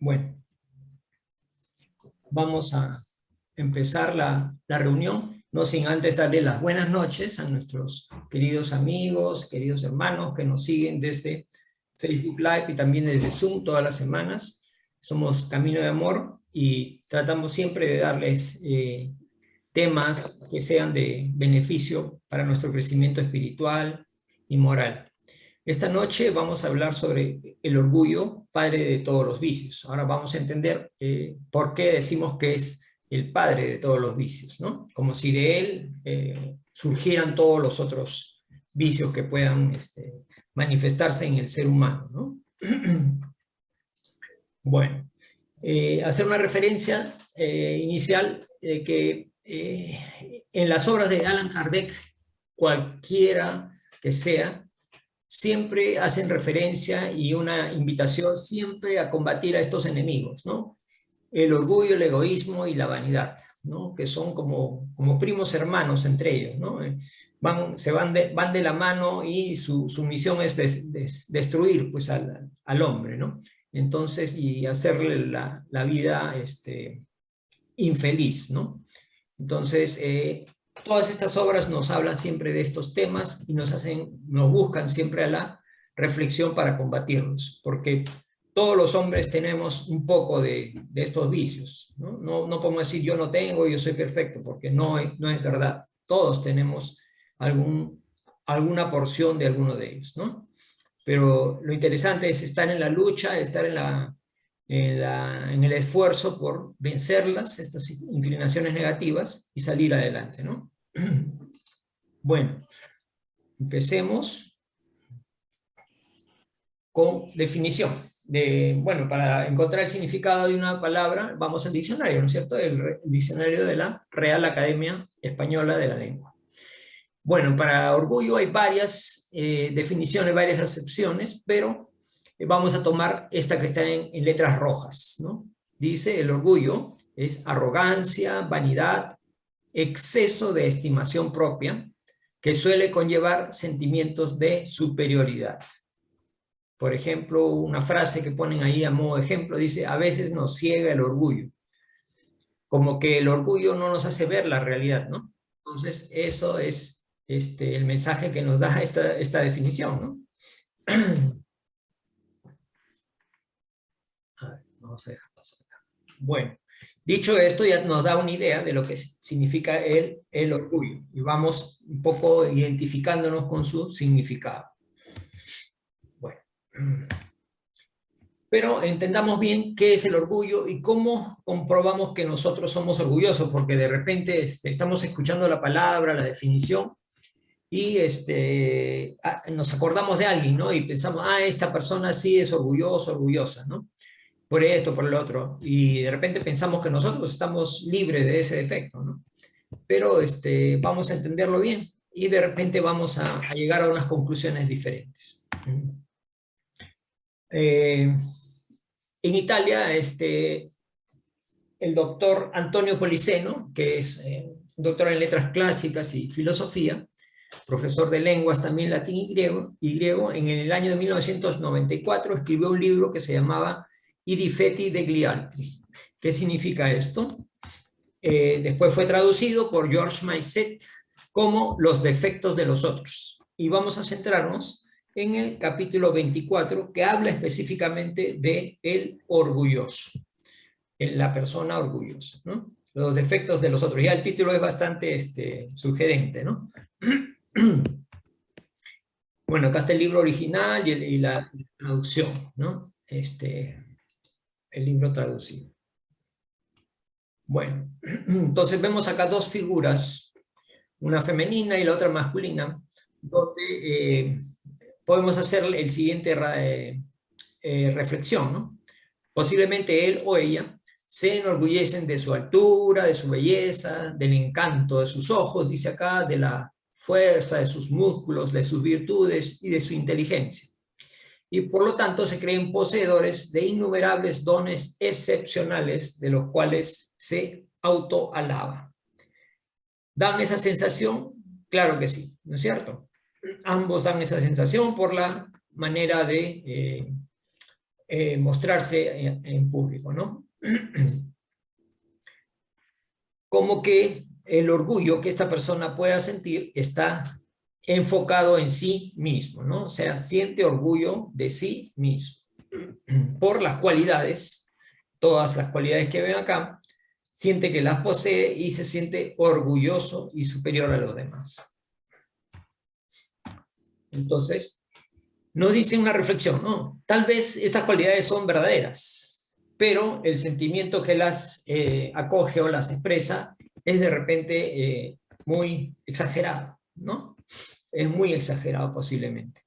Bueno, vamos a empezar la reunión, no sin antes darle las buenas noches a nuestros queridos amigos, queridos hermanos que nos siguen desde Facebook Live y también desde Zoom todas las semanas. Somos Camino de Amor y tratamos siempre de darles temas que sean de beneficio para nuestro crecimiento espiritual y moral. Esta noche vamos a hablar sobre el orgullo, padre de todos los vicios. Ahora vamos a entender por qué decimos que es el padre de todos los vicios, ¿no? Como si de él surgieran todos los otros vicios que puedan manifestarse en el ser humano, ¿no? Bueno, hacer una referencia inicial que en las obras de Allan Kardec, cualquiera que sea, siempre hacen referencia y una invitación siempre a combatir a estos enemigos, ¿no? El orgullo, el egoísmo y la vanidad, ¿no? Que son como primos hermanos entre ellos, ¿no? Van de la mano y su misión es destruir pues, al hombre, ¿no? Entonces, y hacerle la vida infeliz, ¿no? Entonces, todas estas obras nos hablan siempre de estos temas y nos buscan siempre a la reflexión para combatirlos, porque todos los hombres tenemos un poco de estos vicios, ¿no? No podemos decir yo no tengo, yo soy perfecto, porque no es verdad. Todos tenemos alguna porción de alguno de ellos, ¿no? Pero lo interesante es estar en la lucha, estar en el esfuerzo por vencerlas, estas inclinaciones negativas, y salir adelante, ¿no? Bueno, empecemos con definición. Bueno, para encontrar el significado de una palabra, vamos al diccionario, ¿no es cierto? El diccionario de la Real Academia Española de la Lengua. Bueno, para orgullo hay varias definiciones, varias acepciones, pero vamos a tomar esta que está en letras rojas, ¿no? Dice, el orgullo es arrogancia, vanidad, exceso de estimación propia, que suele conllevar sentimientos de superioridad. Por ejemplo, una frase que ponen ahí a modo de ejemplo, dice, a veces nos ciega el orgullo. Como que el orgullo no nos hace ver la realidad, ¿no? Entonces, eso es el mensaje que nos da esta definición, ¿no? A ver, vamos a dejar pasar acá. Bueno, dicho esto, ya nos da una idea de lo que significa el orgullo. Y vamos un poco identificándonos con su significado. Bueno. Pero entendamos bien qué es el orgullo y cómo comprobamos que nosotros somos orgullosos, porque de repente estamos escuchando la palabra, la definición, y nos acordamos de alguien, ¿no? Y pensamos, esta persona sí es orgulloso, orgullosa, ¿no? Por esto, por el otro, y de repente pensamos que nosotros estamos libres de ese defecto, ¿no? Pero vamos a entenderlo bien y de repente vamos a llegar a unas conclusiones diferentes. En Italia, el doctor Antonio Policeno, que es doctor en letras clásicas y filosofía, profesor de lenguas también latín y griego, en el año de 1994 escribió un libro que se llamaba I difetti degli altri. ¿Qué significa esto? Después fue traducido por George Maisset como Los defectos de los otros. Y vamos a centrarnos en el capítulo 24, que habla específicamente de el orgulloso, en la persona orgullosa, ¿no? Los defectos de los otros. Ya el título es bastante sugerente, ¿no? Bueno, acá está el libro original y la traducción, ¿no? El libro traducido. Bueno, entonces vemos acá dos figuras, una femenina y la otra masculina, donde podemos hacer el siguiente reflexión, ¿no? Posiblemente él o ella se enorgullecen de su altura, de su belleza, del encanto de sus ojos, dice acá, de la fuerza de sus músculos, de sus virtudes y de su inteligencia. Y por lo tanto se creen poseedores de innumerables dones excepcionales de los cuales se autoalaban. ¿Dan esa sensación? Claro que sí, ¿no es cierto? Ambos dan esa sensación por la manera de mostrarse en público, ¿no? Como que el orgullo que esta persona pueda sentir está enfocado en sí mismo, ¿no? O sea, siente orgullo de sí mismo por las cualidades, todas las cualidades que ven acá, siente que las posee y se siente orgulloso y superior a los demás. Entonces, nos dice una reflexión, ¿no? Tal vez estas cualidades son verdaderas, pero el sentimiento que las acoge o las expresa es de repente muy exagerado, ¿no? Es muy exagerado posiblemente.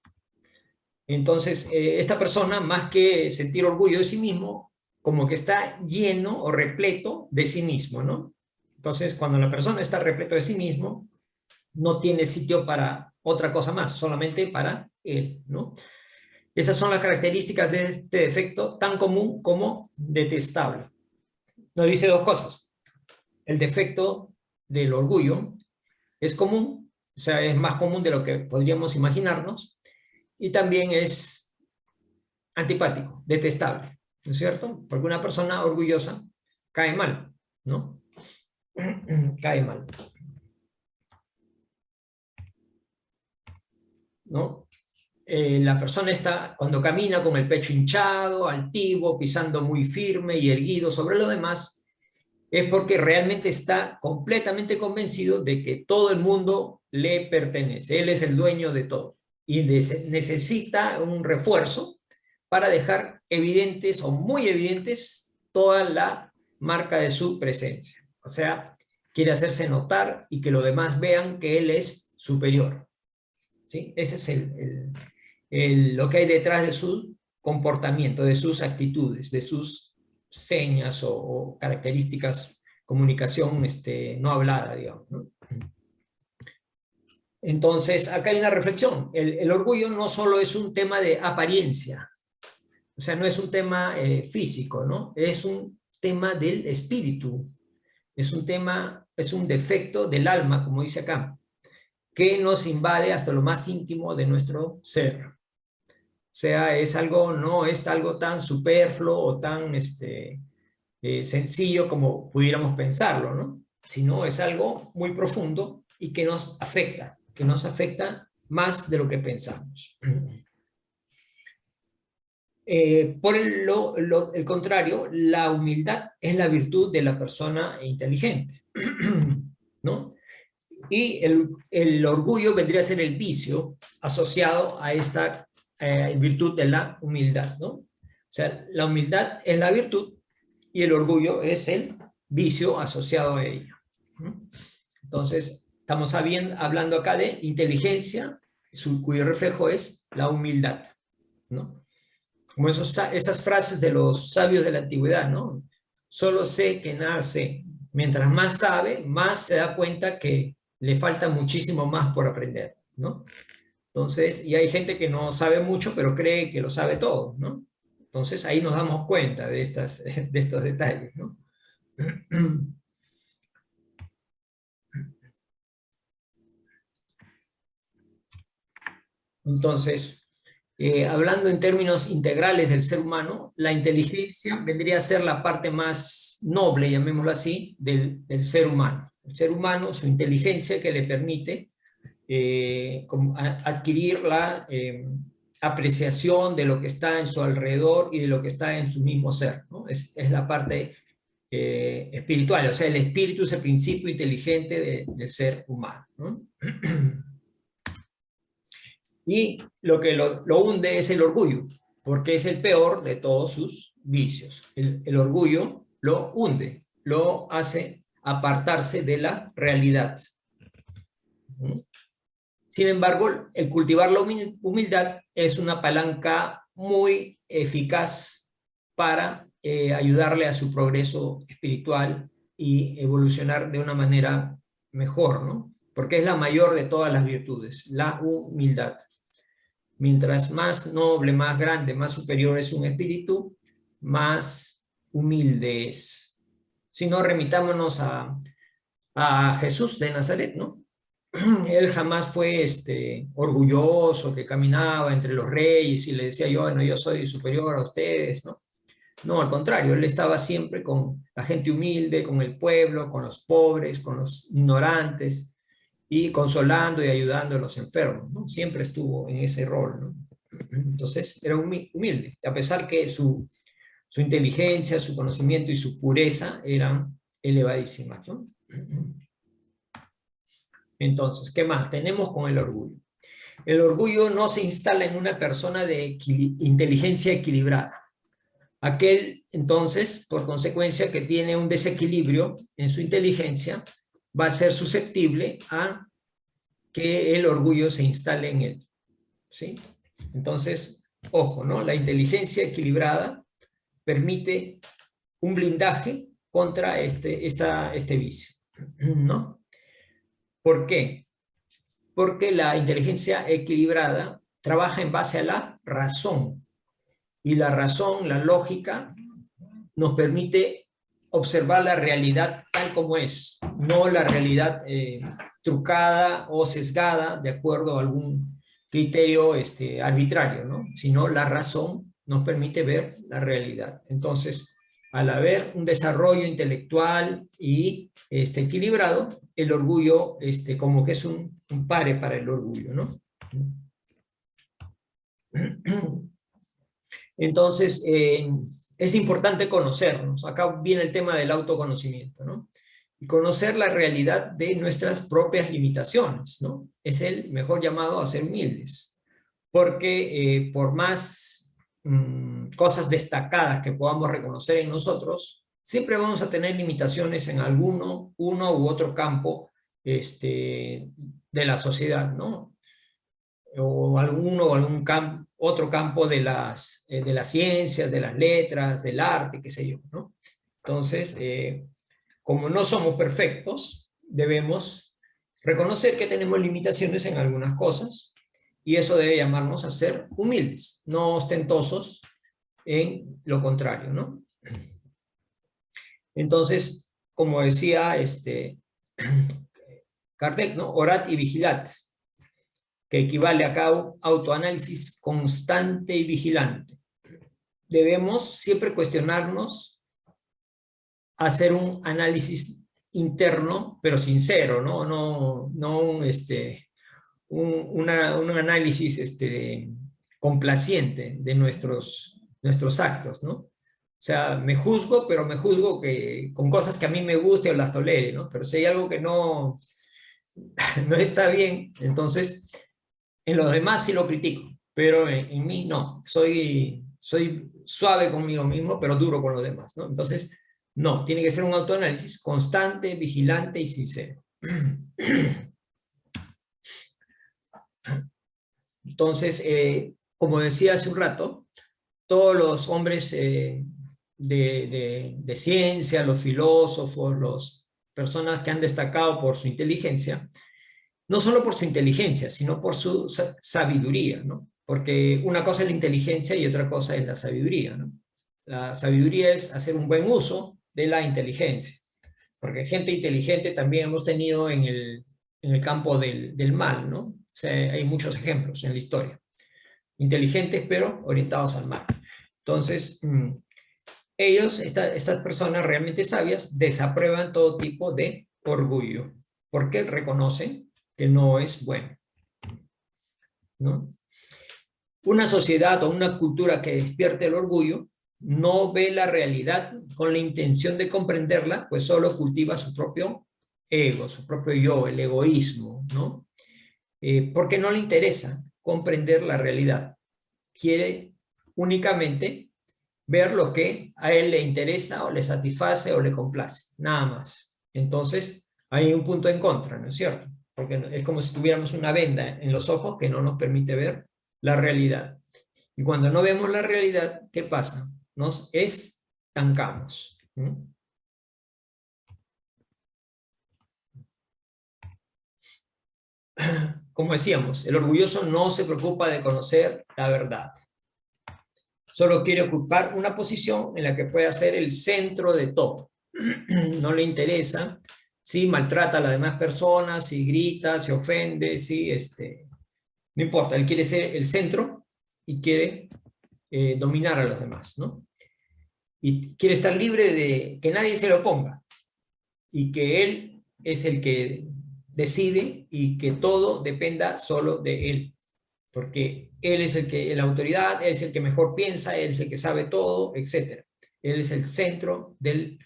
Entonces, esta persona, más que sentir orgullo de sí mismo, como que está lleno o repleto de sí mismo, ¿no? Entonces, cuando la persona está repleto de sí mismo, no tiene sitio para otra cosa más, solamente para él, ¿no? Esas son las características de este defecto tan común como detestable. Nos dice dos cosas. El defecto del orgullo es común, o sea, es más común de lo que podríamos imaginarnos, y también es antipático, detestable, ¿no es cierto? Porque una persona orgullosa cae mal, ¿no? Cae mal, ¿no? La persona está, cuando camina con el pecho hinchado, altivo, pisando muy firme y erguido sobre lo demás, es porque realmente está completamente convencido de que todo el mundo le pertenece. Él es el dueño de todo y necesita un refuerzo para dejar evidentes o muy evidentes toda la marca de su presencia. O sea, quiere hacerse notar y que los demás vean que él es superior. ¿Sí? Ese es lo que hay detrás de su comportamiento, de sus actitudes, de sus señas o características, comunicación no hablada, digamos, ¿no? Entonces, acá hay una reflexión. El orgullo no solo es un tema de apariencia, o sea, no es un tema físico, ¿no? Es un tema del espíritu, es un tema, es un defecto del alma, como dice acá, que nos invade hasta lo más íntimo de nuestro ser. O sea, es algo, no es algo tan superfluo o tan sencillo como pudiéramos pensarlo, ¿no? Sino es algo muy profundo y que nos afecta más de lo que pensamos. Por el contrario, la humildad es la virtud de la persona inteligente, ¿no? Y el orgullo vendría a ser el vicio asociado a esta virtud de la humildad, ¿no? O sea, la humildad es la virtud y el orgullo es el vicio asociado a ella, ¿no? Entonces, estamos hablando acá de inteligencia, cuyo reflejo es la humildad, ¿no? Como esas frases de los sabios de la antigüedad, ¿no? Solo sé que nada sé. Mientras más sabe, más se da cuenta que le falta muchísimo más por aprender, ¿no? Entonces, y hay gente que no sabe mucho, pero cree que lo sabe todo, ¿no? Entonces, ahí nos damos cuenta de estos detalles, ¿no? Entonces, hablando en términos integrales del ser humano, la inteligencia vendría a ser la parte más noble, llamémoslo así, del ser humano. El ser humano, su inteligencia que le permite adquirir la apreciación de lo que está en su alrededor y de lo que está en su mismo ser, ¿no? Es la parte espiritual, o sea, el espíritu es el principio inteligente del ser humano, ¿no? Y lo que lo hunde es el orgullo, porque es el peor de todos sus vicios. El orgullo lo hunde, lo hace apartarse de la realidad. Sin embargo, el cultivar la humildad es una palanca muy eficaz para ayudarle a su progreso espiritual y evolucionar de una manera mejor, ¿no? Porque es la mayor de todas las virtudes, la humildad. Mientras más noble, más grande, más superior es un espíritu, más humilde es. Si no, remitámonos a Jesús de Nazaret, ¿no? él jamás fue orgulloso, que caminaba entre los reyes y le decía yo, bueno, yo soy superior a ustedes, ¿no? No, al contrario, él estaba siempre con la gente humilde, con el pueblo, con los pobres, con los ignorantes, y consolando y ayudando a los enfermos, ¿no? Siempre estuvo en ese rol, ¿no? Entonces era humilde, a pesar que su inteligencia, su conocimiento y su pureza eran elevadísimas, ¿no? Entonces, ¿qué más tenemos con el orgullo? El orgullo no se instala en una persona de inteligencia equilibrada. Aquel, entonces, por consecuencia, que tiene un desequilibrio en su inteligencia, va a ser susceptible a que el orgullo se instale en él, ¿sí? Entonces, ojo, ¿no? La inteligencia equilibrada permite un blindaje contra este vicio, ¿no? ¿Por qué? Porque la inteligencia equilibrada trabaja en base a la razón, y la razón, la lógica, nos permite observar la realidad tal como es, no la realidad trucada o sesgada de acuerdo a algún criterio arbitrario, ¿no? Sino la razón nos permite ver la realidad. Entonces, al haber un desarrollo intelectual y equilibrado, el orgullo como que es un pare para el orgullo, ¿no? Entonces, es importante conocernos. Acá viene el tema del autoconocimiento, ¿no? Y conocer la realidad de nuestras propias limitaciones, ¿no? Es el mejor llamado a ser humildes. Porque por más cosas destacadas que podamos reconocer en nosotros, siempre vamos a tener limitaciones en uno u otro campo de la sociedad, ¿no? O otro campo de las ciencias, de las letras, del arte, qué sé yo, ¿no? Entonces, como no somos perfectos, debemos reconocer que tenemos limitaciones en algunas cosas, y eso debe llamarnos a ser humildes, no ostentosos en lo contrario, ¿no? Entonces, como decía Kardec, ¿no? Orad y vigilad, que equivale a autoanálisis constante y vigilante. Debemos siempre cuestionarnos, hacer un análisis interno, pero sincero, ¿no? No un análisis complaciente de nuestros actos, ¿no? O sea, me juzgo, pero me juzgo con cosas que a mí me guste o las tolere, ¿no? Pero si hay algo que no, no está bien, entonces en los demás sí lo critico, pero en mí no. Soy suave conmigo mismo, pero duro con los demás, ¿no? Entonces, no, tiene que ser un autoanálisis constante, vigilante y sincero. Entonces, como decía hace un rato, todos los hombres de ciencia, los filósofos, las personas que han destacado por su inteligencia, no solo por su inteligencia, sino por su sabiduría, ¿no? Porque una cosa es la inteligencia y otra cosa es la sabiduría, ¿no? La sabiduría es hacer un buen uso de la inteligencia, porque gente inteligente también hemos tenido en el campo del mal, ¿no? O sea, hay muchos ejemplos en la historia. Inteligentes, pero orientados al mal. Entonces, estas personas realmente sabias, desaprueban todo tipo de orgullo, porque reconocen que no es bueno, ¿no? Una sociedad o una cultura que despierte el orgullo no ve la realidad con la intención de comprenderla, pues solo cultiva su propio ego, su propio yo, el egoísmo, ¿no? Porque no le interesa comprender la realidad. Quiere únicamente ver lo que a él le interesa o le satisface o le complace, nada más. Entonces, hay un punto en contra, ¿no es cierto? Porque es como si tuviéramos una venda en los ojos que no nos permite ver la realidad. Y cuando no vemos la realidad, ¿qué pasa? Nos estancamos. Como decíamos, el orgulloso no se preocupa de conocer la verdad. Solo quiere ocupar una posición en la que pueda ser el centro de todo. No le interesa ¿sí? Maltrata a las demás personas, si grita, se ofende, ¿sí? No importa, él quiere ser el centro y quiere dominar a los demás, ¿no? Y quiere estar libre de que nadie se lo oponga y que él es el que decide y que todo dependa solo de él, porque él es la autoridad, él es el que mejor piensa, él es el que sabe todo, etc. Él es el centro del,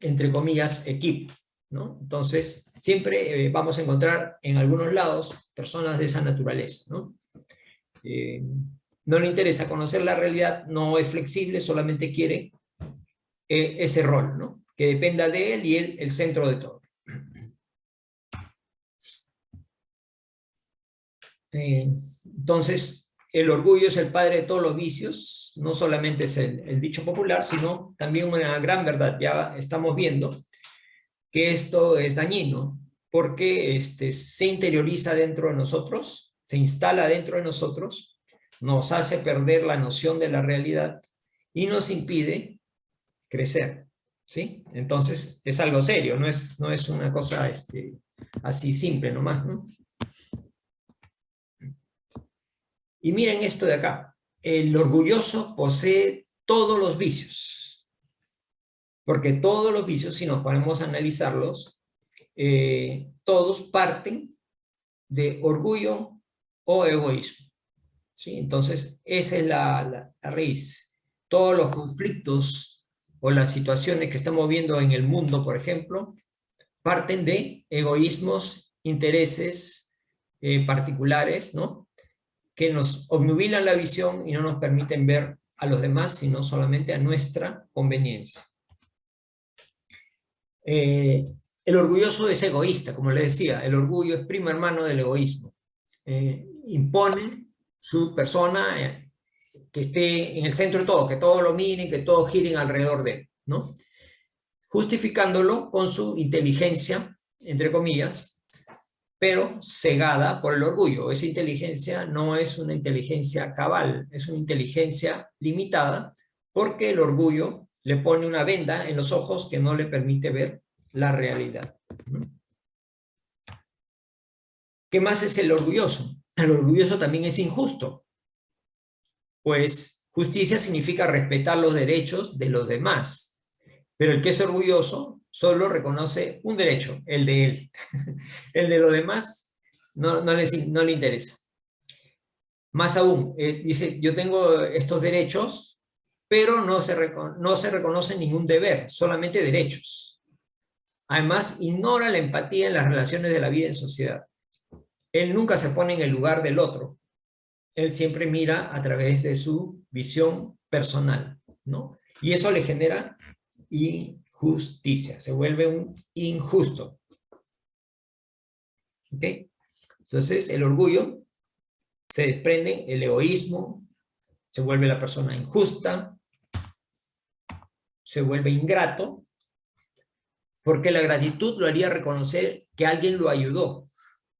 entre comillas, equipo, ¿no? Entonces, siempre vamos a encontrar en algunos lados personas de esa naturaleza, ¿no? No le interesa conocer la realidad, no es flexible, solamente quiere ese rol, ¿no? Que dependa de él y él el centro de todo. Entonces, el orgullo es el padre de todos los vicios, no solamente es el dicho popular, sino también una gran verdad. Ya estamos viendo que esto es dañino, porque se interioriza dentro de nosotros, se instala dentro de nosotros, nos hace perder la noción de la realidad y nos impide crecer, ¿sí? Entonces, es algo serio, no es una cosa así simple nomás, ¿no? Y miren esto de acá, el orgulloso posee todos los vicios, porque todos los vicios, si nos ponemos a analizarlos, todos parten de orgullo o egoísmo, ¿sí? Entonces, esa es la raíz. Todos los conflictos o las situaciones que estamos viendo en el mundo, por ejemplo, parten de egoísmos, intereses particulares, ¿no? Que nos obnubilan la visión y no nos permiten ver a los demás, sino solamente a nuestra conveniencia. El orgulloso es egoísta, como le decía, el orgullo es primo hermano del egoísmo. Impone su persona que esté en el centro de todo, que todos lo miren, que todos giren alrededor de él, ¿no? Justificándolo con su inteligencia, entre comillas, pero cegada por el orgullo. Esa inteligencia no es una inteligencia cabal, es una inteligencia limitada, porque el orgullo le pone una venda en los ojos que no le permite ver la realidad. ¿Qué más es el orgulloso? El orgulloso también es injusto, pues justicia significa respetar los derechos de los demás, pero el que es orgulloso solo reconoce un derecho, el de él. El de los demás no le interesa. Más aún, dice, yo tengo estos derechos, pero no se reconoce ningún deber, solamente derechos. Además, ignora la empatía en las relaciones de la vida en sociedad. Él nunca se pone en el lugar del otro. Él siempre mira a través de su visión personal, ¿no? Y eso le genera injusticia, se vuelve un injusto. ¿Ok? Entonces, el orgullo se desprende, el egoísmo, se vuelve la persona injusta, se vuelve ingrato, porque la gratitud lo haría reconocer que alguien lo ayudó.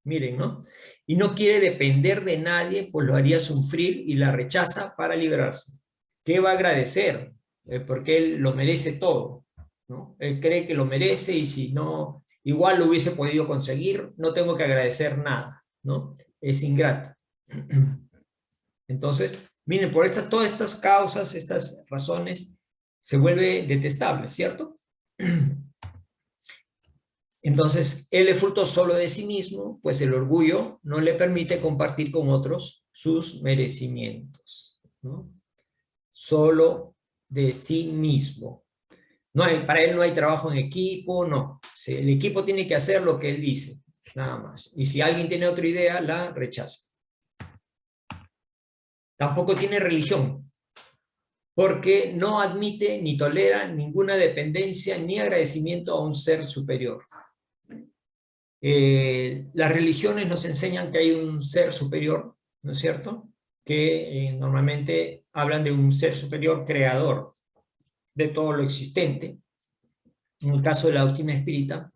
Miren, ¿no? Y no quiere depender de nadie, pues lo haría sufrir y la rechaza para liberarse. ¿Qué va a agradecer? Porque él lo merece todo, ¿no? Él cree que lo merece y si no, igual lo hubiese podido conseguir, no tengo que agradecer nada, ¿no? Es ingrato. Entonces, miren, por todas estas causas, estas razones, se vuelve detestable, ¿cierto? Entonces, él es fruto solo de sí mismo, pues el orgullo no le permite compartir con otros sus merecimientos, ¿no? Solo de sí mismo. Para él no hay trabajo en equipo, no. El equipo tiene que hacer lo que él dice, nada más. Y si alguien tiene otra idea, la rechaza. Tampoco tiene religión, porque no admite ni tolera ninguna dependencia ni agradecimiento a un ser superior. Las religiones nos enseñan que hay un ser superior, ¿no es cierto? Que normalmente hablan de un ser superior creador de todo lo existente. En el caso de la doctrina espírita,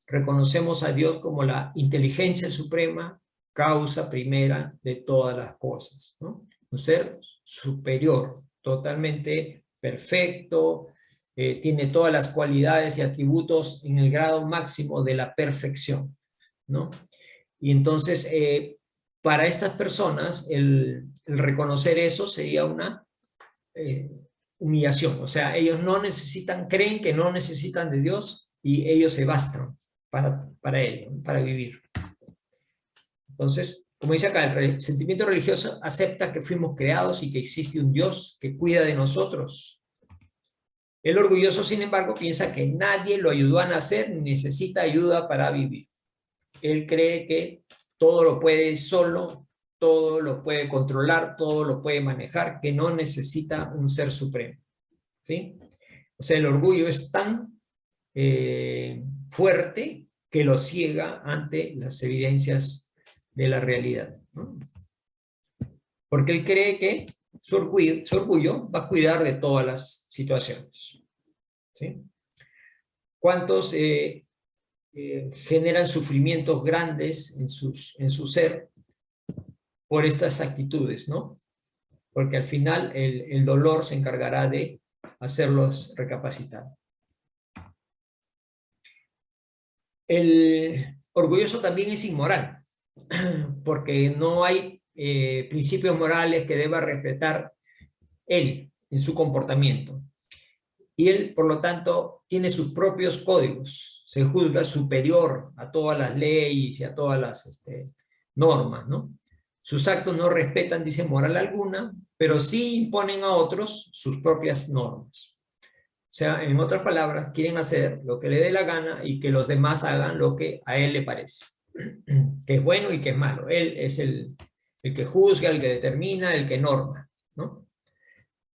reconocemos a Dios como la inteligencia suprema, causa primera de todas las cosas, ¿no? Un ser superior, totalmente perfecto, tiene todas las cualidades y atributos en el grado máximo de la perfección, ¿no? Y entonces, para estas personas, el reconocer eso sería una humillación. O sea, ellos no necesitan, creen que no necesitan de Dios y ellos se bastan para ello, para vivir. Entonces, como dice acá, el sentimiento religioso acepta que fuimos creados y que existe un Dios que cuida de nosotros. El orgulloso, sin embargo, piensa que nadie lo ayudó a nacer ni necesita ayuda para vivir. Él cree que todo lo puede solo, todo lo puede controlar, todo lo puede manejar, que no necesita un ser supremo, ¿sí? O sea, el orgullo es tan fuerte que lo ciega ante las evidencias de la realidad, ¿no? Porque él cree que su orgullo va a cuidar de todas las situaciones, ¿sí? ¿Cuántos generan sufrimientos grandes en su ser por estas actitudes, ¿no? Porque al final el dolor se encargará de hacerlos recapacitar. El orgulloso también es inmoral, porque no hay principios morales que deba respetar él en su comportamiento. Y él, por lo tanto, tiene sus propios códigos, se juzga superior a todas las leyes y a todas las normas, ¿no? Sus actos no respetan, dice, moral alguna, pero sí imponen a otros sus propias normas. O sea, en otras palabras, quieren hacer lo que le dé la gana y que los demás hagan lo que a él le parece, que es bueno y que es malo. Él es el que juzga, el que determina, el que norma, ¿no?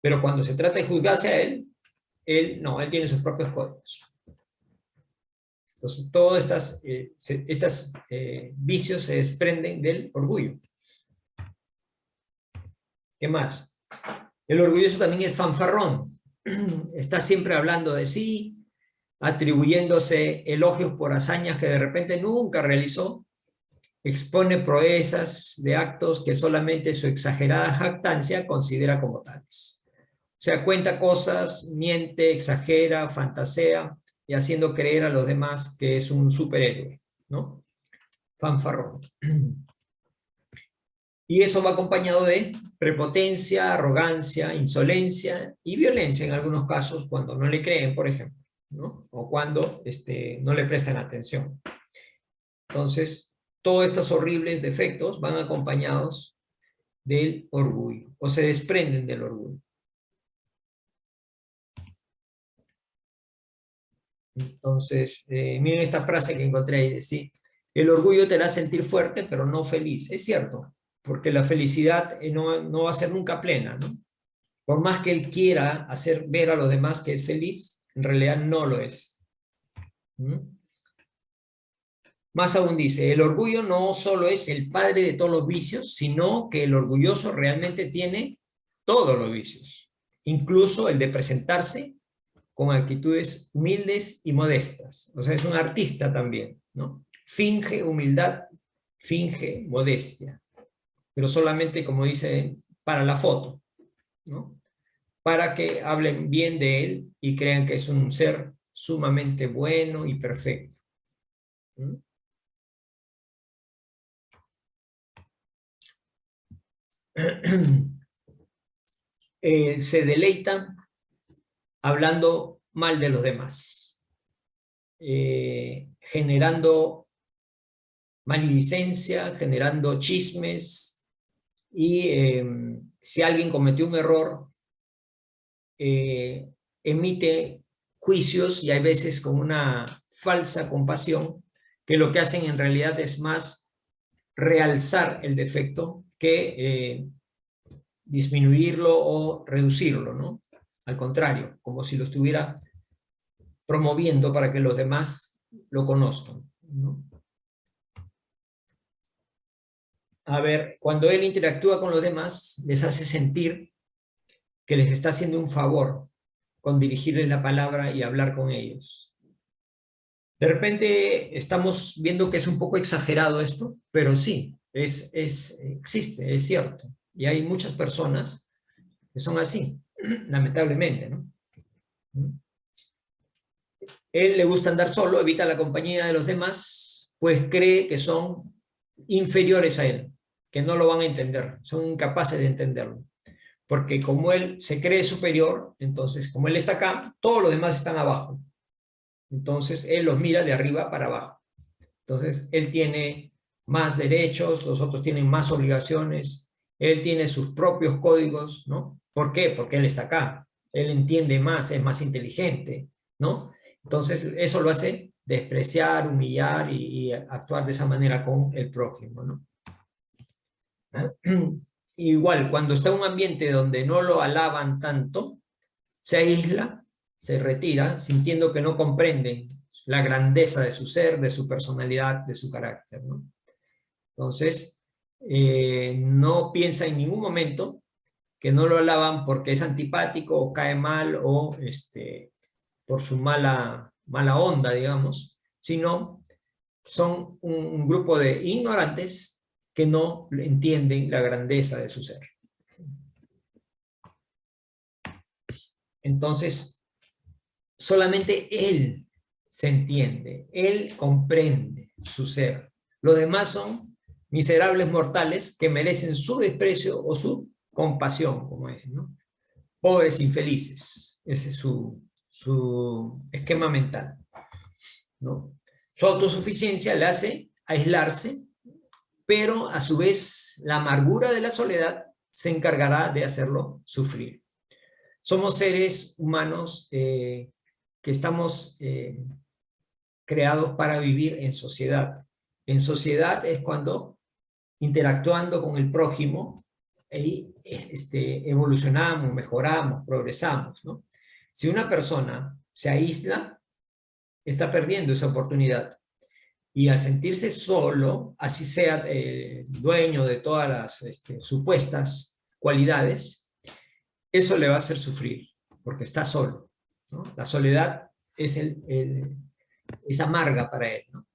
Pero cuando se trata de juzgarse a él no, él tiene sus propios códigos. Entonces, todos estos vicios se desprenden del orgullo. ¿Qué más? El orgulloso también es fanfarrón. Está siempre hablando de sí, atribuyéndose elogios por hazañas que de repente nunca realizó, expone proezas de actos que solamente su exagerada jactancia considera como tales. O sea, cuenta cosas, miente, exagera, fantasea, y haciendo creer a los demás que es un superhéroe, ¿no? Fanfarrón. Y eso va acompañado de prepotencia, arrogancia, insolencia y violencia en algunos casos cuando no le creen, por ejemplo, ¿no? O cuando no le prestan atención. Entonces, todos estos horribles defectos van acompañados del orgullo, o se desprenden del orgullo. Entonces, miren esta frase que encontré ahí, ¿sí? El orgullo te hará sentir fuerte, pero no feliz. Es cierto, porque la felicidad no va a ser nunca plena, ¿no? Por más que él quiera hacer ver a los demás que es feliz, en realidad no lo es. ¿Mm? Más aún dice, el orgullo no solo es el padre de todos los vicios, sino que el orgulloso realmente tiene todos los vicios, incluso el de presentarse con actitudes humildes y modestas. O sea, es un artista también, ¿no? Finge humildad, finge modestia, pero solamente, como dice, para la foto, ¿no? Para que hablen bien de él y crean que es un ser sumamente bueno y perfecto. ¿Mm? Se deleitan hablando mal de los demás, generando maledicencia, generando chismes, y si alguien cometió un error, emite juicios, y hay veces con una falsa compasión, que lo que hacen en realidad es más realzar el defecto que disminuirlo o reducirlo, ¿no? Al contrario, como si lo estuviera promoviendo para que los demás lo conozcan, ¿no? A ver, cuando él interactúa con los demás, les hace sentir que les está haciendo un favor con dirigirles la palabra y hablar con ellos. De repente estamos viendo que es un poco exagerado esto, pero sí, existe, es cierto. Y hay muchas personas que son así, lamentablemente, ¿no? Él le gusta andar solo, evita la compañía de los demás, pues cree que son inferiores a él, que no lo van a entender, son incapaces de entenderlo. Porque como él se cree superior, entonces como él está acá, todos los demás están abajo. Entonces él los mira de arriba para abajo. Entonces él tiene más derechos, los otros tienen más obligaciones, él tiene sus propios códigos, ¿no? ¿Por qué? Porque él está acá, él entiende más, es más inteligente, ¿no? Entonces eso lo hace despreciar, humillar y actuar de esa manera con el prójimo, ¿no? Igual, cuando está en un ambiente donde no lo alaban tanto, se aísla, se retira, sintiendo que no comprenden la grandeza de su ser, de su personalidad, de su carácter, ¿no? Entonces, no piensa en ningún momento que no lo alaban porque es antipático o cae mal o por su mala onda, digamos, sino son un grupo de ignorantes que no entienden la grandeza de su ser. Entonces, solamente él se entiende, él comprende su ser. Los demás son miserables mortales que merecen su desprecio o su compasión, como dicen, ¿no? Pobres infelices. Ese es su esquema mental, ¿no? Su autosuficiencia le hace aislarse, pero a su vez la amargura de la soledad se encargará de hacerlo sufrir. Somos seres humanos que estamos creados para vivir en sociedad. En sociedad es cuando interactuando con el prójimo evolucionamos, mejoramos, progresamos, ¿no? Si una persona se aísla, está perdiendo esa oportunidad. Y al sentirse solo, así sea dueño de todas las supuestas cualidades, eso le va a hacer sufrir, porque está solo, ¿no? La soledad es amarga para él, ¿no?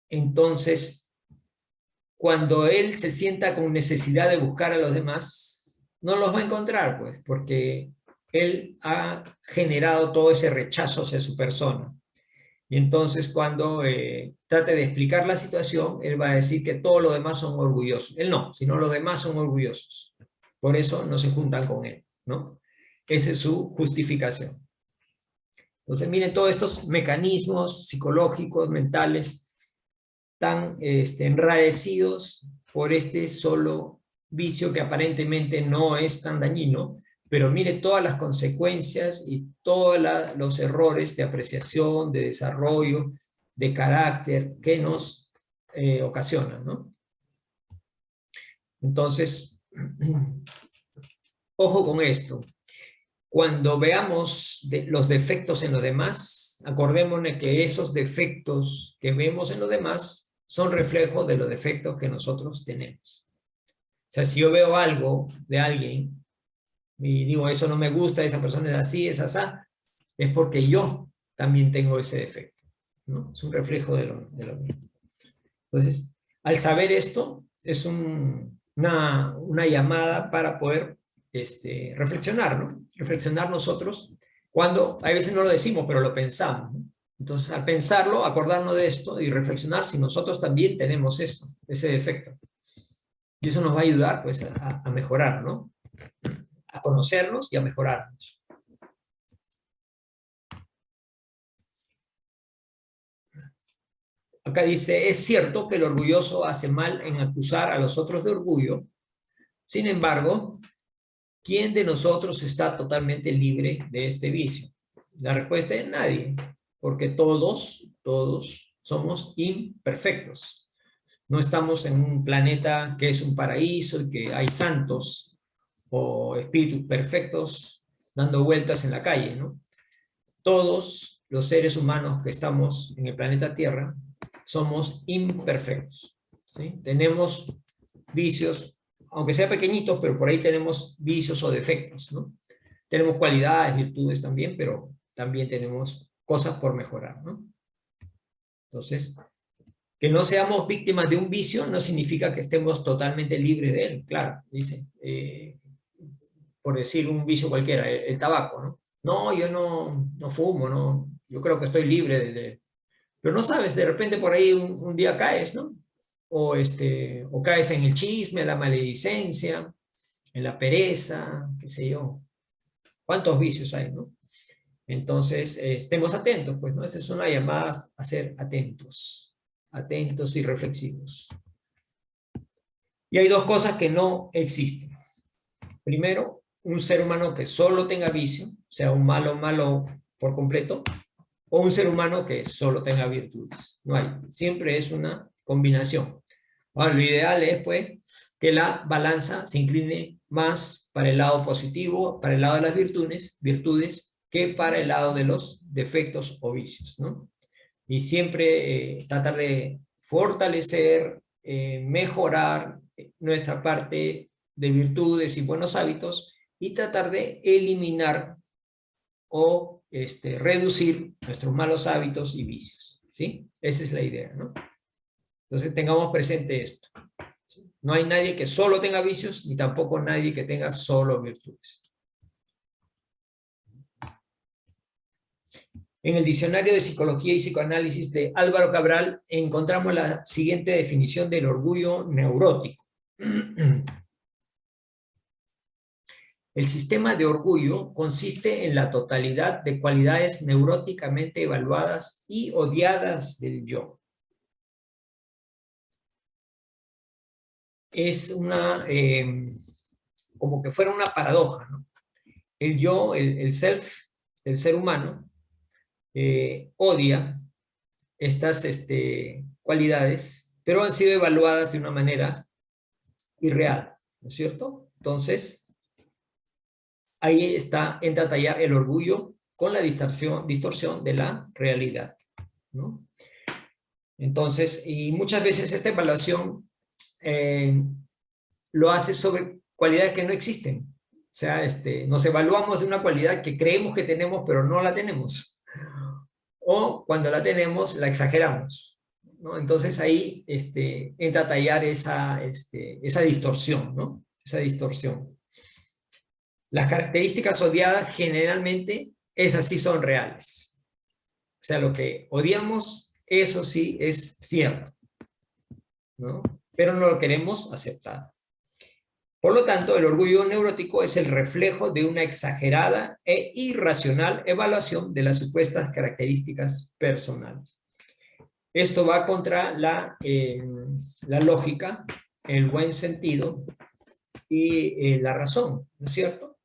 Entonces, cuando él se sienta con necesidad de buscar a los demás, no los va a encontrar, pues, porque él ha generado todo ese rechazo hacia su persona. Y entonces cuando trate de explicar la situación, él va a decir que todos los demás son orgullosos. Él no, sino los demás son orgullosos. Por eso no se juntan con él, ¿no? Esa es su justificación. Entonces, miren todos estos mecanismos psicológicos, mentales, tan enrarecidos por este solo vicio que aparentemente no es tan dañino, pero mire todas las consecuencias y todos los errores de apreciación, de desarrollo, de carácter que nos ocasionan, ¿no? Entonces, ojo con esto. Cuando veamos los defectos en los demás, acordémonos que esos defectos que vemos en los demás son reflejos de los defectos que nosotros tenemos. O sea, si yo veo algo de alguien y digo, eso no me gusta, esa persona es así, es así, es porque yo también tengo ese defecto, ¿no? Es un reflejo de lo mismo. Entonces, al saber esto, es una llamada para poder reflexionar, ¿no? Reflexionar nosotros cuando, a veces no lo decimos, pero lo pensamos, ¿no? Entonces, al pensarlo, acordarnos de esto y reflexionar si nosotros también tenemos eso, ese defecto. Y eso nos va a ayudar, pues, a mejorar, ¿no? A conocernos y a mejorarnos. Acá dice, es cierto que el orgulloso hace mal en acusar a los otros de orgullo. Sin embargo, ¿quién de nosotros está totalmente libre de este vicio? La respuesta es nadie, porque todos somos imperfectos. No estamos en un planeta que es un paraíso y que hay santos o espíritus perfectos dando vueltas en la calle, ¿no? Todos los seres humanos que estamos en el planeta Tierra somos imperfectos, ¿sí? Tenemos vicios, aunque sean pequeñitos, pero por ahí tenemos vicios o defectos, ¿no? Tenemos cualidades, virtudes también, pero también tenemos cosas por mejorar, ¿no? Entonces, que no seamos víctimas de un vicio no significa que estemos totalmente libres de él, claro, dice. por decir un vicio cualquiera, el tabaco, ¿no? No, yo no fumo, no, yo creo que estoy libre pero no sabes, de repente por ahí un día caes, ¿no? O caes en el chisme, la maledicencia, en la pereza, qué sé yo. ¿Cuántos vicios hay, no? Entonces, estemos atentos, pues, ¿no? Esta es una llamada a ser atentos, atentos y reflexivos. Y hay dos cosas que no existen. Primero, un ser humano que solo tenga vicio, sea un malo por completo, o un ser humano que solo tenga virtudes. No hay, siempre es una combinación. Ahora, lo ideal es, pues, que la balanza se incline más para el lado positivo, para el lado de las virtudes que para el lado de los defectos o vicios, ¿no? Y siempre tratar de fortalecer, mejorar nuestra parte de virtudes y buenos hábitos y tratar de eliminar o reducir nuestros malos hábitos y vicios, ¿sí? Esa es la idea, ¿no? Entonces tengamos presente esto. ¿Sí? No hay nadie que solo tenga vicios, ni tampoco nadie que tenga solo virtudes. En el Diccionario de Psicología y Psicoanálisis de Álvaro Cabral encontramos la siguiente definición del orgullo neurótico. El sistema de orgullo consiste en la totalidad de cualidades neuróticamente evaluadas y odiadas del yo. Es como que fuera una paradoja, ¿no? El yo, el self, el ser humano, odia estas cualidades, pero han sido evaluadas de una manera irreal, ¿no es cierto? Entonces, ahí entra a tallar el orgullo con la distorsión de la realidad, ¿no? Entonces, y muchas veces esta evaluación lo hace sobre cualidades que no existen. O sea, nos evaluamos de una cualidad que creemos que tenemos, pero no la tenemos. O cuando la tenemos, la exageramos, ¿no? Entonces ahí entra a tallar esa distorsión, ¿no? Esa distorsión. Las características odiadas generalmente, esas sí son reales. O sea, lo que odiamos, eso sí es cierto, ¿no? Pero no lo queremos aceptar. Por lo tanto, el orgullo neurótico es el reflejo de una exagerada e irracional evaluación de las supuestas características personales. Esto va contra la lógica, el buen sentido y la razón, ¿no es cierto?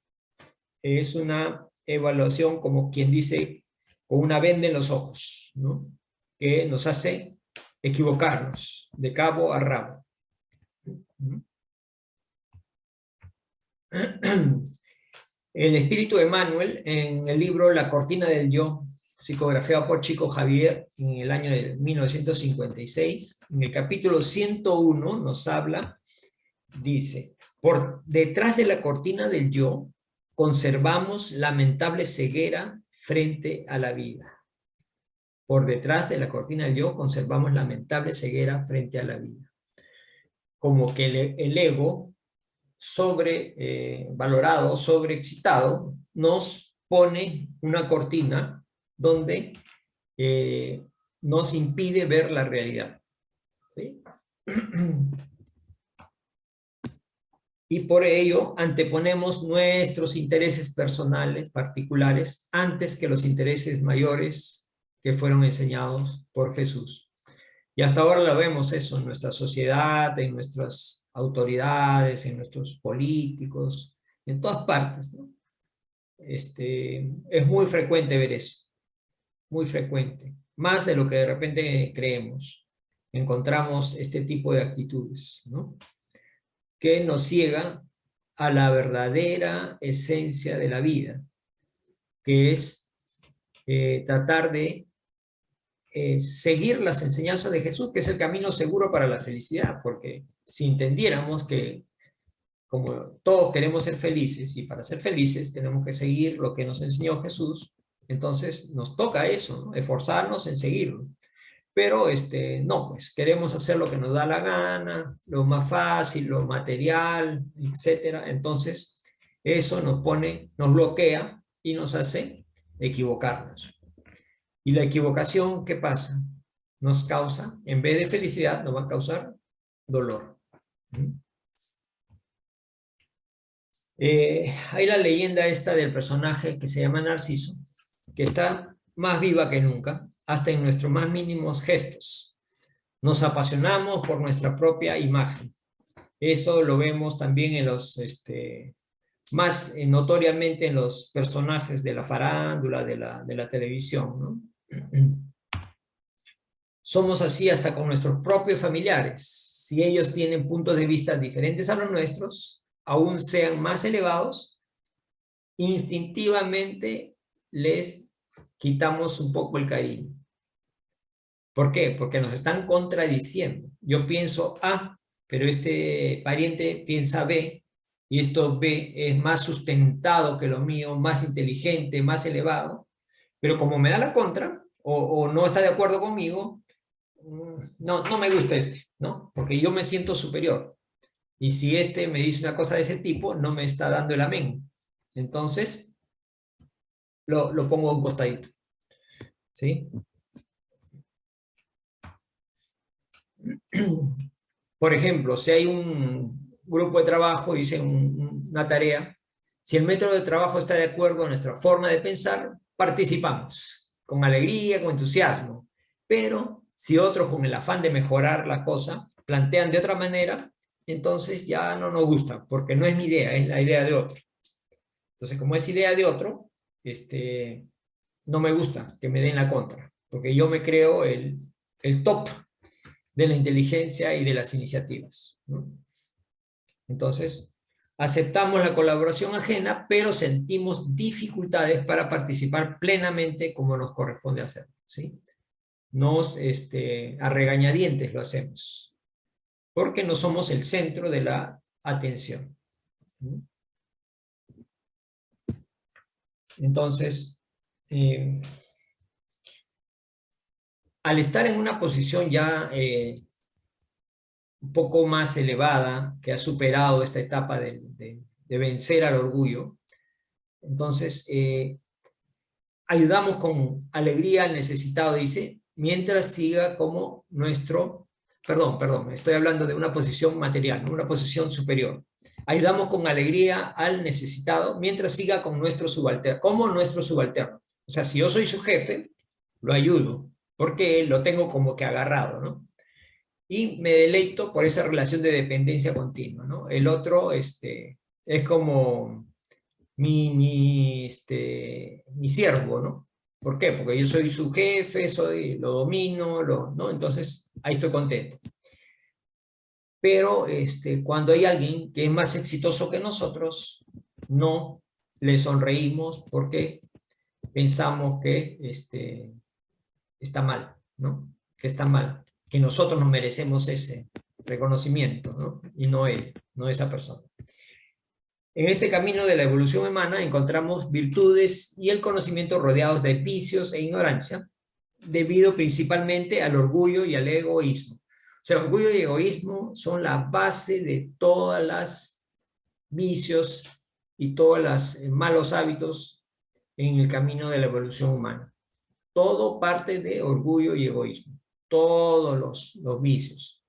Es una evaluación, como quien dice, con una venda en los ojos, ¿no? Que nos hace equivocarnos de cabo a rabo. El espíritu de Emmanuel, en el libro La cortina del yo, psicografiado por Chico Javier en el año de 1956, en el capítulo 101 nos habla, dice, por detrás de la cortina del yo conservamos lamentable ceguera frente a la vida. Por detrás de la cortina del yo conservamos lamentable ceguera frente a la vida. Como que el ego sobrevalorado, sobreexcitado, nos pone una cortina donde nos impide ver la realidad. ¿Sí? Y por ello anteponemos nuestros intereses personales, particulares, antes que los intereses mayores que fueron enseñados por Jesús. Y hasta ahora lo vemos eso en nuestra sociedad, en nuestras autoridades, en nuestros políticos, en todas partes, ¿no? Es muy frecuente ver eso, muy frecuente, más de lo que de repente creemos. Encontramos este tipo de actitudes, ¿no? Que nos ciega a la verdadera esencia de la vida, que es tratar de seguir las enseñanzas de Jesús, que es el camino seguro para la felicidad, porque si entendiéramos que como todos queremos ser felices, y para ser felices tenemos que seguir lo que nos enseñó Jesús, entonces nos toca eso, ¿no? Esforzarnos en seguirlo. Pero no, pues queremos hacer lo que nos da la gana, lo más fácil, lo material, etcétera. Entonces eso nos bloquea y nos hace equivocarnos. Y la equivocación, ¿qué pasa? Nos causa, en vez de felicidad, nos va a causar dolor. Hay la leyenda esta del personaje que se llama Narciso, que está más viva que nunca, hasta en nuestros más mínimos gestos. Nos apasionamos por nuestra propia imagen. Eso lo vemos también en los, más notoriamente en los personajes de la farándula, de la televisión, ¿no? Somos así hasta con nuestros propios familiares. Si ellos tienen puntos de vista diferentes a los nuestros, aún sean más elevados, instintivamente les quitamos un poco el cariño. ¿Por qué? Porque nos están contradiciendo. Yo pienso A, pero este pariente piensa B, y esto B es más sustentado que lo mío, más inteligente, más elevado, pero como me da la contra, o no está de acuerdo conmigo, no me gusta ¿no? Porque yo me siento superior. Y si me dice una cosa de ese tipo, no me está dando el amén. Entonces, lo pongo a un costadito. ¿Sí? Por ejemplo, si hay un grupo de trabajo, dice una tarea, si el método de trabajo está de acuerdo a nuestra forma de pensar, participamos con alegría, con entusiasmo. Pero si otros, con el afán de mejorar la cosa, plantean de otra manera, entonces ya no nos gusta, porque no es mi idea, es la idea de otro. Entonces, como es idea de otro, no me gusta que me den la contra, porque yo me creo el top de la inteligencia y de las iniciativas, ¿no? Entonces, aceptamos la colaboración ajena, pero sentimos dificultades para participar plenamente como nos corresponde hacer, ¿sí? A regañadientes lo hacemos, porque no somos el centro de la atención, ¿no? Entonces, al estar en una posición ya un poco más elevada, que ha superado esta etapa de vencer al orgullo, entonces ayudamos con alegría al necesitado, dice, mientras siga como perdón, estoy hablando de una posición material, ¿no? Una posición superior. Ayudamos con alegría al necesitado mientras siga con como nuestro subalterno. O sea, si yo soy su jefe, lo ayudo, porque lo tengo como que agarrado, ¿no? Y me deleito por esa relación de dependencia continua, ¿no? El otro es como mi siervo, ¿no? ¿Por qué? Porque yo soy su jefe, lo domino, ¿no? Entonces, ahí estoy contento. Pero cuando hay alguien que es más exitoso que nosotros, no le sonreímos porque pensamos que está mal, ¿no? Que está mal, que nosotros nos merecemos ese reconocimiento, ¿no? Y no él, no esa persona. En este camino de la evolución humana encontramos virtudes y el conocimiento rodeados de vicios e ignorancia, debido principalmente al orgullo y al egoísmo. O sea, el orgullo y egoísmo son la base de todas las vicios y todos los malos hábitos en el camino de la evolución humana. Todo parte de orgullo y egoísmo, todos los vicios.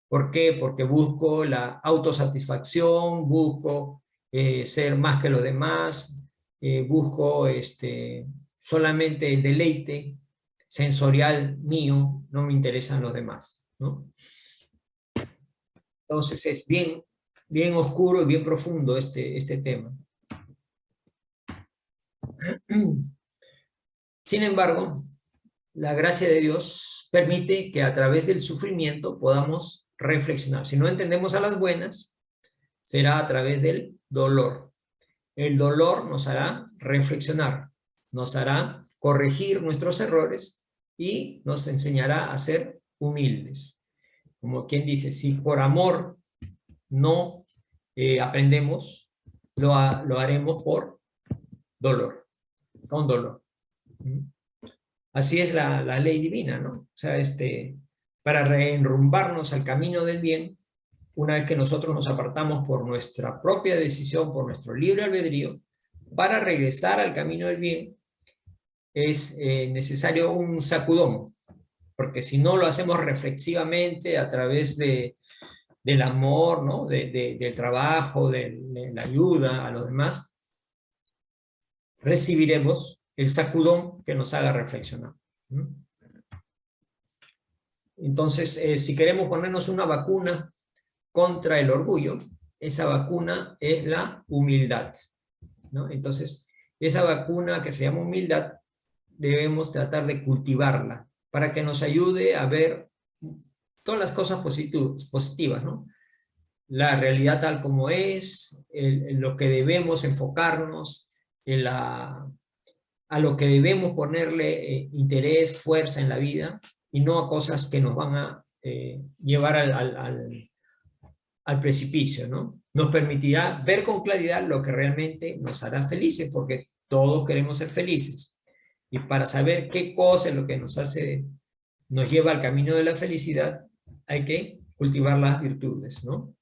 ¿Por qué? Porque busco la autosatisfacción, busco ser más que los demás, busco solamente el deleite sensorial mío, no me interesan los demás, ¿no? Entonces es bien oscuro y bien profundo este tema. Sin embargo, la gracia de Dios permite que a través del sufrimiento podamos reflexionar. Si no entendemos a las buenas, será a través del dolor. El dolor nos hará reflexionar, nos hará corregir nuestros errores y nos enseñará a ser humildes. Como quien dice, si por amor no aprendemos, lo haremos por dolor, con dolor. Así es la ley divina, ¿no? O sea, para reenrumbarnos al camino del bien, una vez que nosotros nos apartamos por nuestra propia decisión, por nuestro libre albedrío, para regresar al camino del bien, es necesario un sacudón, porque si no lo hacemos reflexivamente a través del amor, ¿no? Del trabajo, de la ayuda a los demás, recibiremos el sacudón que nos haga reflexionar. Entonces, si queremos ponernos una vacuna contra el orgullo, esa vacuna es la humildad, ¿no? Entonces, esa vacuna que se llama humildad, debemos tratar de cultivarla para que nos ayude a ver todas las cosas positivas, ¿no? La realidad tal como es, lo que debemos enfocarnos, a lo que debemos ponerle interés, fuerza en la vida, y no a cosas que nos van a llevar al precipicio, ¿no? Nos permitirá ver con claridad lo que realmente nos hará felices, porque todos queremos ser felices. Y para saber qué cosa es lo que nos lleva al camino de la felicidad, hay que cultivar las virtudes, ¿no?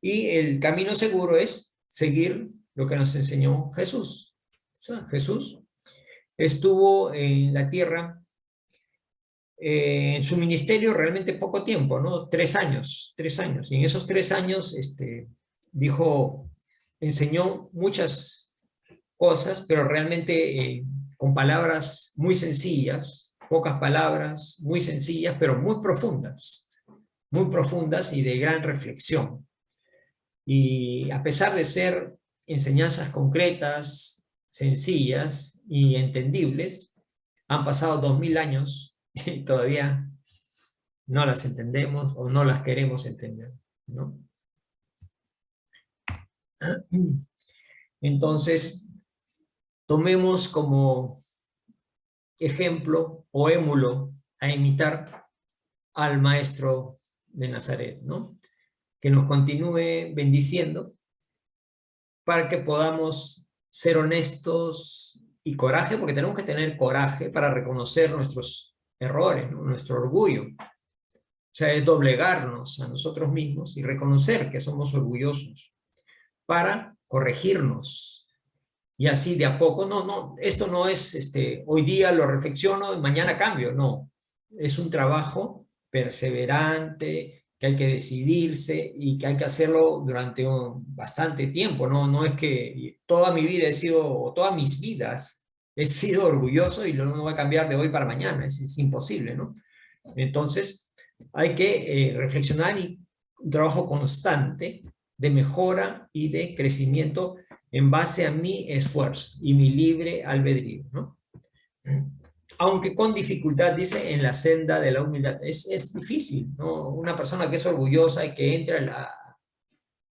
Y el camino seguro es seguir lo que nos enseñó Jesús. O sea, Jesús estuvo en la tierra en su ministerio realmente poco tiempo, ¿no? 3 años. Y en esos 3 años enseñó muchas cosas, pero realmente con palabras muy sencillas, pocas palabras, muy sencillas, pero muy profundas y de gran reflexión. Y a pesar de ser enseñanzas concretas, sencillas y entendibles, han pasado 2000 años y todavía no las entendemos o no las queremos entender, ¿no? Entonces, tomemos como ejemplo o émulo a imitar al Maestro de Nazaret, ¿no? Que nos continúe bendiciendo para que podamos ser honestos y coraje, porque tenemos que tener coraje para reconocer nuestros errores, ¿no? Nuestro orgullo. O sea, es doblegarnos a nosotros mismos y reconocer que somos orgullosos para corregirnos. Y así de a poco, esto no es, hoy día lo reflexiono y mañana cambio, no. Es un trabajo perseverante, que hay que decidirse y que hay que hacerlo durante bastante tiempo, no es que toda mi vida o todas mis vidas he sido orgulloso y no va a cambiar de hoy para mañana, es imposible, ¿no? Entonces, hay que reflexionar y un trabajo constante de mejora y de crecimiento en base a mi esfuerzo y mi libre albedrío, ¿no? Aunque con dificultad, dice, en la senda de la humildad. Es difícil, ¿no? Una persona que es orgullosa y que entra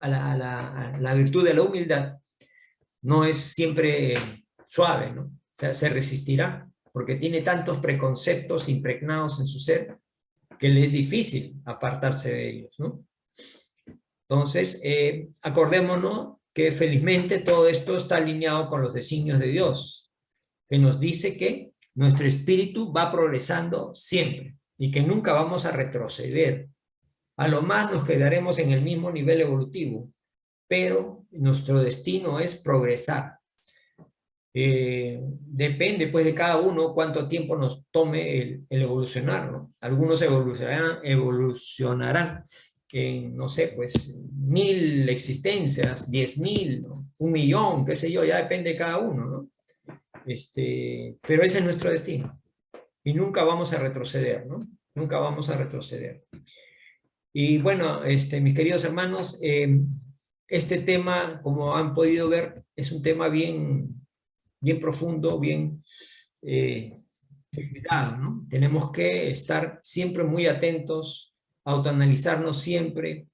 a la virtud de la humildad no es siempre suave, ¿no? O sea, se resistirá porque tiene tantos preconceptos impregnados en su ser que le es difícil apartarse de ellos, ¿no? Entonces, acordémonos que felizmente todo esto está alineado con los designios de Dios, que nos dice que nuestro espíritu va progresando siempre y que nunca vamos a retroceder. A lo más nos quedaremos en el mismo nivel evolutivo, pero nuestro destino es progresar. Depende pues de cada uno cuánto tiempo nos tome el evolucionar, ¿no? Algunos evolucionarán en, no sé, pues 1000 existencias, 10.000, ¿no? 1.000.000, qué sé yo, ya depende de cada uno, ¿no? Pero ese es nuestro destino y nunca vamos a retroceder, ¿no? Nunca vamos a retroceder. Y bueno, mis queridos hermanos, este tema, como han podido ver, es un tema bien profundo, bien cuidado, ¿no? Tenemos que estar siempre muy atentos, autoanalizarnos siempre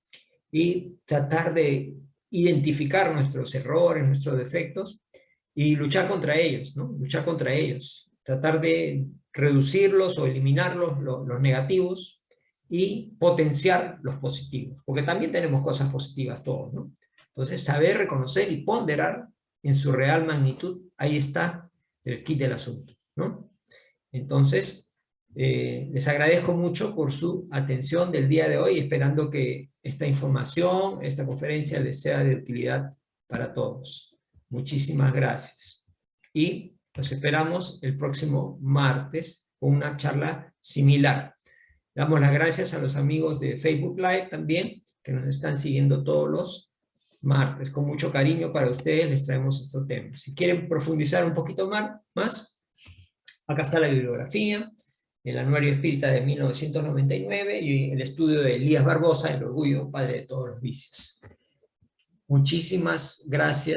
y tratar de identificar nuestros errores, nuestros defectos y luchar contra ellos, ¿no? Luchar contra ellos, tratar de reducirlos o eliminarlos, los negativos, y potenciar los positivos, porque también tenemos cosas positivas todos, ¿no? Entonces, saber reconocer y ponderar en su real magnitud, ahí está el kit del asunto, ¿no? Entonces, Les agradezco mucho por su atención del día de hoy, esperando que esta información, esta conferencia les sea de utilidad para todos. Muchísimas gracias. Y los esperamos el próximo martes con una charla similar. Damos las gracias a los amigos de Facebook Live también, que nos están siguiendo todos los martes. Con mucho cariño para ustedes les traemos estos temas. Si quieren profundizar un poquito más, acá está la bibliografía, el Anuario Espírita de 1999 y el estudio de Elías Barbosa, El orgullo, padre de todos los vicios. Muchísimas gracias.